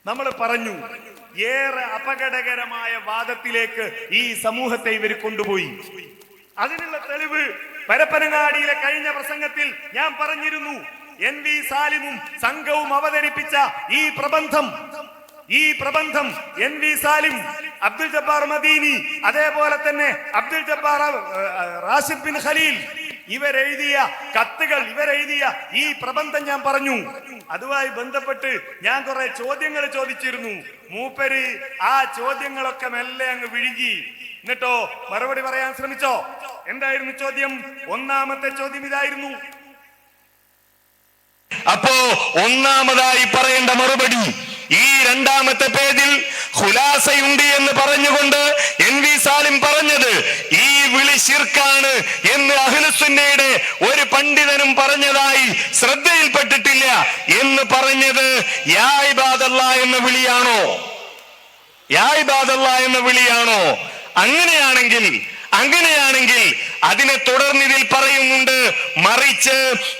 നമ്മൾ പറഞ്ഞു, ഏറെ അപകടകരമായ വാദത്തിലേക്ക് ഈ സമൂഹത്തെ ഇവർ കൊണ്ടുപോയി. അതിനുള്ള തെളിവ് പരപ്പനങ്ങാടിയിലെ കഴിഞ്ഞ പ്രസംഗത്തിൽ ഞാൻ പറഞ്ഞിരുന്നു. NV സാലിമും സംഘവും അവതരിപ്പിച്ച ഈ പ്രബന്ധം NV സാലിം, അബ്ദുൽ ജബ്ബാർ മദീനി, അതേപോലെ തന്നെ അബ്ദുൽ ജബ്ബാർ റാഷിദ് ബിൻ ഖലീൽ ഇവരെഴുതിയ കത്തുകൾ, ഇവരെഴുതിയ ഈ പ്രബന്ധം ഞാൻ പറഞ്ഞു. അതുമായി ബന്ധപ്പെട്ട് ഞാൻ കുറെ ചോദ്യങ്ങൾ ചോദിച്ചിരുന്നു. മൂപ്പര് ആ ചോദ്യങ്ങളൊക്കെ മെല്ലെ അങ്ങ് വിഴുങ്ങി. എന്നിട്ടോ മറുപടി പറയാൻ ശ്രമിച്ചോ? എന്തായിരുന്നു ചോദ്യം? ഒന്നാമത്തെ ചോദ്യം ഇതായിരുന്നു. അപ്പോ ഒന്നാമതായി പറയേണ്ട മറുപടി, ഈ രണ്ടാമത്തെ പേജിൽ ഖുലാസയുണ്ട് എന്ന് പറഞ്ഞുകൊണ്ട് NV സാലിം പറഞ്ഞത് ഈ വിളി ശിർക്കാണ് എന്ന് അഹ്ലുസുന്നയുടെ ഒരു പണ്ഡിതനും പറഞ്ഞതായി ശ്രദ്ധയിൽപ്പെട്ടിട്ടില്ല എന്ന് പറഞ്ഞത് യാ ഇബാദല്ലാഹ് എന്ന വിളിയാണോ? യാ ഇബാദല്ലാഹ് എന്ന വിളിയാണോ? അങ്ങനെയാണെങ്കിൽ അതിനെ തുടർന്ന് ഇതിൽ പറയുന്നുണ്ട്, മറിച്ച്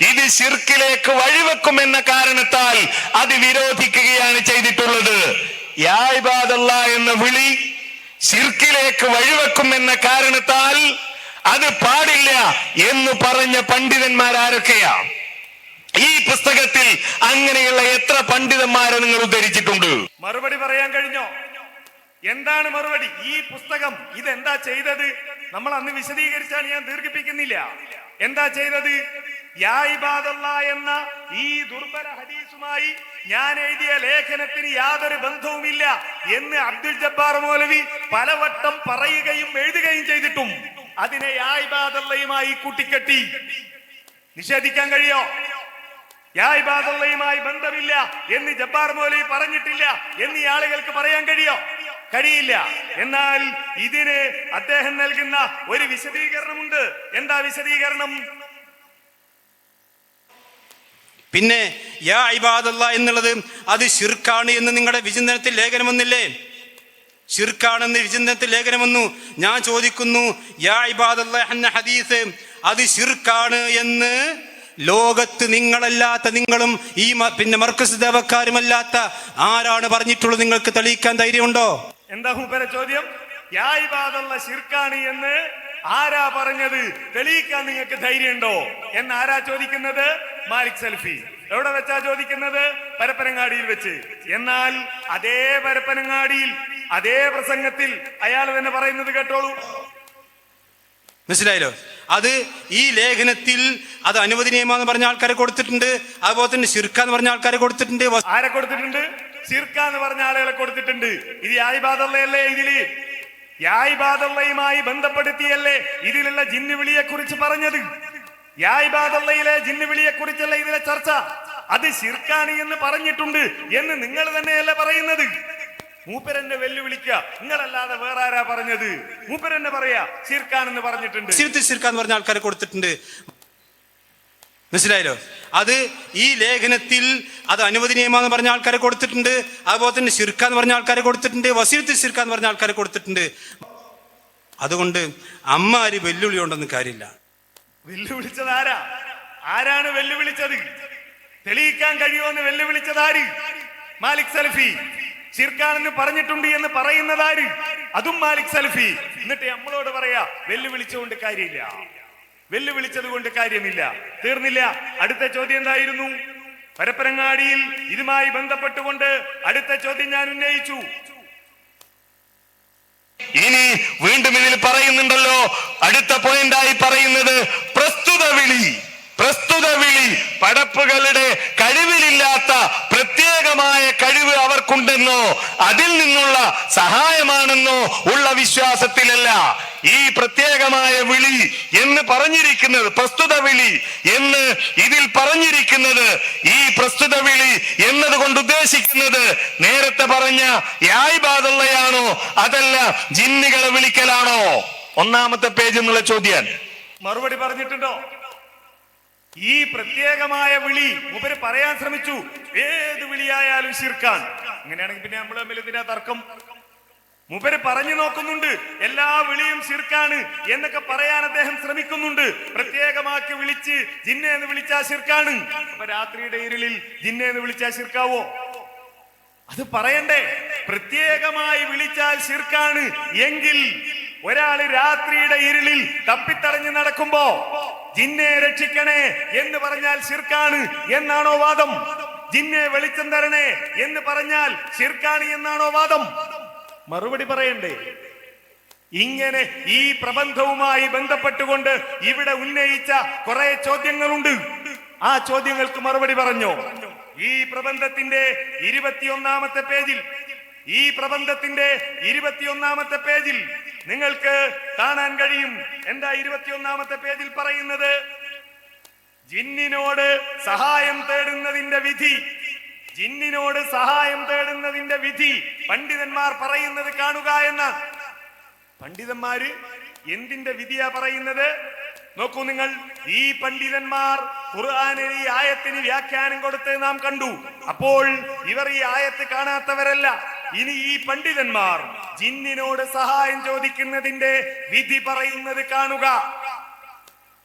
ഇത് ശിർക്കിലേക്ക് വഴിവെക്കുമെന്ന കാരണത്താൽ അത് വിരോധിക്കുകയാണ് ചെയ്തിട്ടുള്ളത്. യാ ഇബാദല്ലാഹ് എന്ന വിളി ശിർക്കിലേക്ക് വഴിവെക്കുമെന്ന കാരണത്താൽ അത് പാടില്ല എന്ന് പറഞ്ഞ പണ്ഡിതന്മാരാരൊക്കെയാ? ഈ പുസ്തകത്തിൽ അങ്ങനെയുള്ള എത്ര പണ്ഡിതന്മാരെ നിങ്ങൾ ഉദ്ധരിച്ചിട്ടുണ്ട്? മറുപടി പറയാൻ കഴിഞ്ഞോ? എന്താണ് മറുപടി? ഈ പുസ്തകം ഇതെന്താ ചെയ്തത്? നമ്മൾ അന്ന് വിശദീകരിച്ചാണ്, ഞാൻ ദീർഘിപ്പിക്കുന്നില്ല. എന്താ ചെയ്തത്? യാ ഇബാദല്ലാഹ് എന്ന ഈ ദുർബല ഹദീസുമായി ഞാൻ എഴുതിയ ലേഖനത്തിന് യാതൊരു ബന്ധവുമില്ല എന്ന് അബ്ദുൽ ജബ്ബാർ മൗലവി പലവട്ടം പറയുകയും എഴുതുകയും ചെയ്തിട്ടും അതിനെ യാ ഇബാദല്ലാഹുമായി കൂട്ടിക്കെട്ടി. നിഷേധിക്കാൻ കഴിയോ? യാ ഇബാദല്ലാഹുമായി ബന്ധമില്ല എന്ന് ജബ്ബാർ മൗലവി പറഞ്ഞിട്ടില്ല എന്ന് ഈ ആളുകൾക്ക് പറയാൻ കഴിയോ? കഴിയില്ല. എന്നാൽ ഇതിന് അദ്ദേഹം നൽകുന്ന ഒരു വിശദീകരണമുണ്ട്. എന്താ വിശദീകരണം? പിന്നെ യാ ഇബാദല്ലാഹ് എന്നുള്ളത് അത് ശിർക്കാണ് എന്ന് നിങ്ങളുടെ വിചിന്തനത്തിൽ ലേഖനം വന്നില്ലേ? ശിർക്കാണെന്ന് വിചിന്തനത്തിൽ ലേഖനം വന്നു. ഞാൻ ചോദിക്കുന്നു, യാ ഇബാദല്ലാഹ് എന്ന ഹദീസ് അത് ശിർക്കാണ് എന്ന് ലോകത്ത് നിങ്ങളല്ലാത്ത, നിങ്ങളും ഈ പിന്നെ മർക്കസ് ദേവക്കാരുമല്ലാത്ത ആരാണ് പറഞ്ഞിട്ടുള്ളത്? നിങ്ങൾക്ക് തെളിയിക്കാൻ ധൈര്യമുണ്ടോ? എന്താ മൂപ്പരെ ചോദ്യം? യാ ഇബാദല്ലാഹ് ശിർക്കാണ് എന്ന് ആരാ പറഞ്ഞത്? തെളിയിക്കാൻ നിങ്ങൾക്ക് ധൈര്യമുണ്ടോ എന്ന് ആരാ ചോദിക്കുന്നത്? മാലിക് സൽഫി. എവിടെ വെച്ചാ ചോദിക്കുന്നത്? പരപ്പനങ്ങാടിയിൽ വെച്ച്. എന്നാൽ അതേ പരപ്പനങ്ങാടിയിൽ അതേ പ്രസംഗത്തിൽ അയാൾ തന്നെ പറയുന്നത് കേട്ടോളൂ. മനസ്സിലായല്ലോ? അത് ഈ ലേഖനത്തിൽ അത് അനുവദനീയമാണെന്ന് പറഞ്ഞ ആൾക്കാരെ കൊടുത്തിട്ടുണ്ട്. അതുപോലെ തന്നെ ശിർക്ക എന്ന് പറഞ്ഞ ആൾക്കാരെ കൊടുത്തിട്ടുണ്ട്. ആരെ കൊടുത്തിട്ടുണ്ട്? ശിർക്ക എന്ന് പറഞ്ഞ ആളുകളെ കൊടുത്തിട്ടുണ്ട്. ഇത് യാ ഇബാദല്ലാഹല്ലേ? ഇതില് യാ ഇബാദല്ലാഹുമായി ബന്ധപ്പെടുത്തിയല്ലേ ഇതിലുള്ള ജിന്നുവിളിയെ കുറിച്ച് പറഞ്ഞത്? യാ ഇബാദല്ലാഹിലെ ജിന്നുവിളിയെ കുറിച്ചല്ല ഇതിലെ ചർച്ച. അത് ശിർക്കാണ് എന്ന് പറഞ്ഞിട്ടുണ്ട് എന്ന് നിങ്ങൾ തന്നെയല്ലേ പറയുന്നത്? മൂപ്പരെന്നെ വെല്ലുവിളിക്കുക, നിങ്ങളല്ലാതെ വേറെ ആരാ പറഞ്ഞത്? മൂപ്പരെന്നെ പറയാ ശിർക്കാണെന്ന് പറഞ്ഞിട്ടുണ്ട്. ശിർക്കാന്ന് പറഞ്ഞ ആൾക്കാരെ കൊടുത്തിട്ടുണ്ട്. മനസ്സിലായല്ലോ? അത് ഈ ലേഖനത്തിൽ അത് അനുവദനീയമാണെന്ന് പറഞ്ഞ ആൾക്കാരെ കൊടുത്തിട്ടുണ്ട്. അതുപോലെ തന്നെ ശിർക്കാന്ന് പറഞ്ഞ ആൾക്കാരെ കൊടുത്തിട്ടുണ്ട്. വസീയത്ത് ശിർക്കാന്ന് പറഞ്ഞ ആൾക്കാരെ കൊടുത്തിട്ടുണ്ട്. അതുകൊണ്ട് അമ്മാര് വെല്ലുവിളി ഉണ്ടെന്ന് കാര്യമില്ല. വെല്ലുവിളിച്ചത് ആരാ? ആരാണ് വെല്ലുവിളിച്ചത്? തെളിയിക്കാൻ കഴിയുമെന്ന് വെല്ലുവിളിച്ചത് ആര്? മാലിക് സൽഫി. ശിർക്കാണെന്ന് പറഞ്ഞിട്ടുണ്ട് എന്ന് പറയുന്നത് ആര്? അതും മാലിക് സൽഫി. എന്നിട്ട് നമ്മളോട് പറയാ വെല്ലുവിളിച്ചുകൊണ്ട് കാര്യമില്ല, വെല്ലുവിളിച്ചത് കൊണ്ട് കാര്യമില്ല. തീർന്നില്ല. അടുത്ത ചോദ്യം എന്തായിരുന്നു? പരപ്പനങ്ങാടിയിൽ ഇതുമായി ബന്ധപ്പെട്ടുകൊണ്ട് അടുത്ത ചോദ്യം ഞാൻ ഉന്നയിച്ചു. ഇനി വീണ്ടും ഇതിൽ പറയുന്നുണ്ടല്ലോ, അടുത്ത പോയിന്റായി പറയുന്നത് പ്രസ്തുത വിളി പടപ്പുകളുടെ കഴിവിലില്ലാത്ത പ്രത്യേകമായ കഴിവ് അവർക്കുണ്ടെന്നോ അതിൽ നിന്നുള്ള സഹായമാണെന്നോ ഉള്ള വിശ്വാസത്തിലല്ല ഈ പ്രത്യേകമായ വിളി എന്ന് പറഞ്ഞിരിക്കുന്നത്. പ്രസ്തുത വിളി എന്ന് ഇതിൽ പറഞ്ഞിരിക്കുന്നത്, ഈ പ്രസ്തുത വിളി എന്നതുകൊണ്ട് ഉദ്ദേശിക്കുന്നത് നേരത്തെ പറഞ്ഞ യാ ഇബാദല്ലാഹയാണോ അതല്ല ജിന്നുകളെ വിളിക്കലാണോ? ഒന്നാമത്തെ പേജ് എന്നുള്ള ചോദ്യം മറുപടി പറഞ്ഞിട്ടുണ്ടോ? ഈ പ്രത്യേകമായ വിളി മൂപ്പര് പറയാൻ ശ്രമിച്ചു. ഏത് വിളിയായാലും ശിർക്കാൻ. അങ്ങനെയാണെങ്കിൽ പിന്നെ നമ്മൾ തമ്മിൽ ഇതിനാ തർക്കം? മൂപ്പര് പറഞ്ഞു നോക്കുന്നുണ്ട് എല്ലാ വിളിയും ശിർക്കാണ് എന്നൊക്കെ പറയാൻ അദ്ദേഹം ശ്രമിക്കുന്നുണ്ട്. പ്രത്യേകമാക്കി വിളിച്ച് ജിന്നെ എന്ന് വിളിച്ചാൽ ശിർക്കാണ്. അപ്പൊ രാത്രിയുടെ ഇരുളിൽ ജിന്നെ എന്ന് വിളിച്ചാൽ ശിർക്കാവോ? അത് പറയണ്ടേ? പ്രത്യേകമായി വിളിച്ചാൽ ശിർക്കാണ് എങ്കിൽ ഒരാള് രാത്രിയുടെ ഇരുളിൽ തപ്പിത്തടഞ്ഞു നടക്കുമ്പോ ജിന്നെ രക്ഷിക്കണേ എന്ന് പറഞ്ഞാൽ ശിർക്കാണ് എന്നാണോ വാദം? ജിന്നെ വെളിച്ചം തരണേ എന്ന് പറഞ്ഞാൽ ശിർക്കാണ് എന്നാണോ വാദം? മറുപടി പറയണ്ടേ? ഇങ്ങനെ ഈ പ്രബന്ധവുമായി ബന്ധപ്പെട്ടുകൊണ്ട് ഇവിടെ ഉന്നയിച്ച കുറെ ചോദ്യങ്ങളുണ്ട്. ആ ചോദ്യങ്ങൾക്ക് മറുപടി പറഞ്ഞോ? ഈ പ്രബന്ധത്തിന്റെ 21-ാമത്തെ പേജിൽ നിങ്ങൾക്ക് കാണാൻ കഴിയും. എന്താ 21-ാമത്തെ പേജിൽ പറയുന്നത്? ജിന്നിനോട് സഹായം തേടുന്നതിന്റെ വിധി പണ്ഡിതന്മാർ പറയുന്നത് കാണുക എന്ന. പണ്ഡിതന്മാര് എന്തിന്റെ വിധിയാ പറയുന്നത്? നോക്കൂ നിങ്ങൾ, ഈ പണ്ഡിതന്മാർ ഖുർആനിൽ ഈ ആയത്തിന് വ്യാഖ്യാനം കൊടുത്ത് നാം കണ്ടു. അപ്പോൾ ഇവർ ഈ ആയത്ത് കാണാത്തവരല്ല. ഇനി ഈ പണ്ഡിതന്മാർ ജിന്നിനോട് സഹായം ചോദിക്കുന്നതിന്റെ വിധി പറയുന്നത് കാണുക.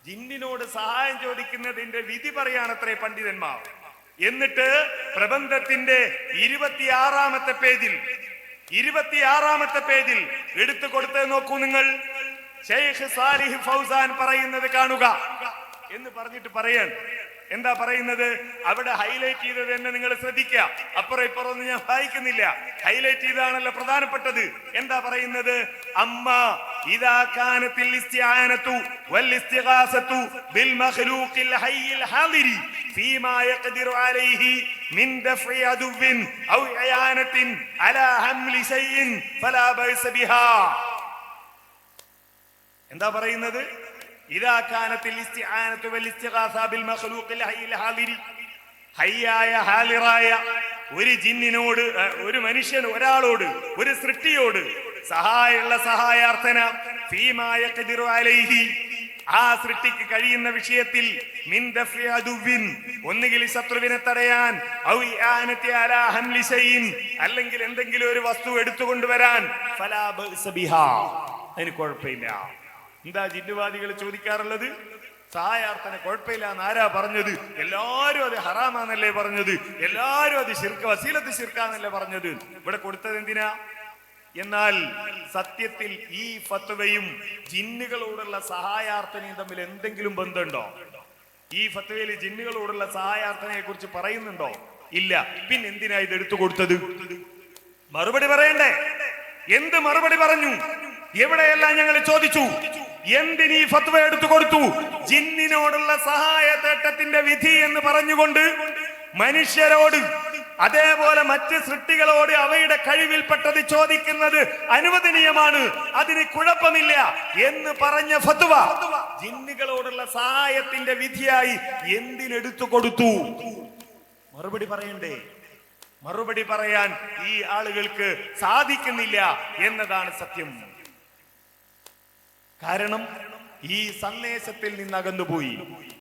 ജിന്നിനോട് സഹായം ചോദിക്കുന്നതിന്റെ വിധി പറയാണത്രേ പണ്ഡിതന്മാർ. എന്നിട്ട് പ്രബന്ധത്തിന്റെ 26-ാമത്തെ പേജിൽ എടുത്തു കൊടുത്ത് നോക്കൂ നിങ്ങൾ. ശൈഖ് സാലിഹ് ഫൗസാൻ പറയുന്നത് കാണുക എന്ന് പറഞ്ഞിട്ട് പറയാൻ. എന്താ പറയുന്നത്? അവിടെ ഹൈലൈറ്റ് ചെയ്തത് എന്നെ നിങ്ങൾ ശ്രദ്ധിക്കുക. അപ്പുറം ഇപ്പുറം ഞാൻ വായിക്കുന്നില്ല, ഹൈലൈറ്റ് ചെയ്താണല്ലോ പ്രധാനപ്പെട്ടത്. എന്താ പറയുന്നത്? അമ്മ ഇദാ കാനത്തിൽ ഇസ്തിആനതു വൽ ഇസ്തിഗാസതു ബിൽ മഖ്ലൂഖിൽ ഹയ്യിൽ ഹാദിരി ഫീമാ യഖ്ദിറു അലൈഹി മിൻ ദഫഇ അദുവിൻ ഔ ഇയാനത്തിൻ അലാ ഹംലി ശൈഇൻ ഫലാ ബഅസ ബിഹാ. എന്താ പറയുന്നത്? ഇദാ കാനത്തിൽ ഇസ്തിആനതു വൽ ഇസ്തിഗാസ ബിൽ മഖ്ലൂഖിൽ ഹയ്യിൽ ഹാദിരി, ഹയ്യായ ഹാലിറായ ഒരു ജിന്നിനോട്, ഒരു മനുഷ്യൻ, ഒരാളോട്, ഒരു സൃഷ്ടിയോട് സഹായാർത്ഥന ഫീമാ യഖ്ദിറു അലൈഹി, ആ സൃഷ്ടിക്ക് കഴിയുന്ന വിഷയത്തിൽ, മിൻ ദഫഇ അദുവിൻ, ഒന്നുകിൽ ശത്രുവിനെ തടയാൻ, ഔ ഇആനതി അലാ ഹംലി ശൈഇൻ, അല്ലെങ്കിൽ എന്തെങ്കിലും ഒരു വസ്തു എടുത്തുകൊണ്ടുവരാൻ, ഫലാ ബഅസ ബിഹാ, അതിന് കുഴപ്പമില്ല. എന്താ ജിന്നുവാദികൾ ചോദിക്കാറുള്ളത്? സഹായാർത്ഥന കുഴപ്പമില്ല എന്ന് ആരാ പറഞ്ഞത്? എല്ലാരും അത് ഹറാമാന്നല്ലേ പറഞ്ഞത്? എല്ലാരും അത് വസീലത്ത് ശിർക്കാന്നല്ലേ പറഞ്ഞത്? ഇവിടെ കൊടുത്തത് എന്തിനാ? എന്നാൽ സത്യത്തിൽ ഈ ഫത്വയും ജിന്നുകളോടുള്ള സഹായാർത്ഥനയും തമ്മിൽ എന്തെങ്കിലും ബന്ധമുണ്ടോ? ഈ ഫത്വയിൽ ജിന്നുകളോടുള്ള സഹായാർത്ഥനയെ കുറിച്ച് പറയുന്നുണ്ടോ? ഇല്ല. പിന്നെ എന്തിനാ ഇത് എടുത്തു കൊടുത്തത്? മറുപടി പറയണ്ടേ? എന്ത് മറുപടി പറഞ്ഞു? എവിടെയെല്ലാം ഞങ്ങൾ ചോദിച്ചു. എന്തിനീ ഫത്വ എടുത്തു കൊടുത്തു? ജിന്നിനോടുള്ള സഹായ തേട്ടത്തിന്റെ വിധി എന്ന് പറഞ്ഞുകൊണ്ട് മനുഷ്യരോട്, അതേപോലെ മറ്റ് സൃഷ്ടികളോട് അവയുടെ കഴിവിൽപ്പെട്ടത് ചോദിക്കുന്നത് അനുവദനീയമാണ്, അതിന് കുഴപ്പമില്ല എന്ന് പറഞ്ഞ ഫത്വ ജിന്നുകളോടുള്ള സഹായത്തിന്റെ വിധിയായി എന്തിനെടുത്തു കൊടുത്തു? മറുപടി പറയണ്ടേ? മറുപടി പറയാൻ ഈ ആളുകൾക്ക് സാധിക്കുന്നില്ല എന്നതാണ് സത്യം. കാരണം ഈ സന്ദേശത്തിൽ നിന്ന് അകന്നുപോയി.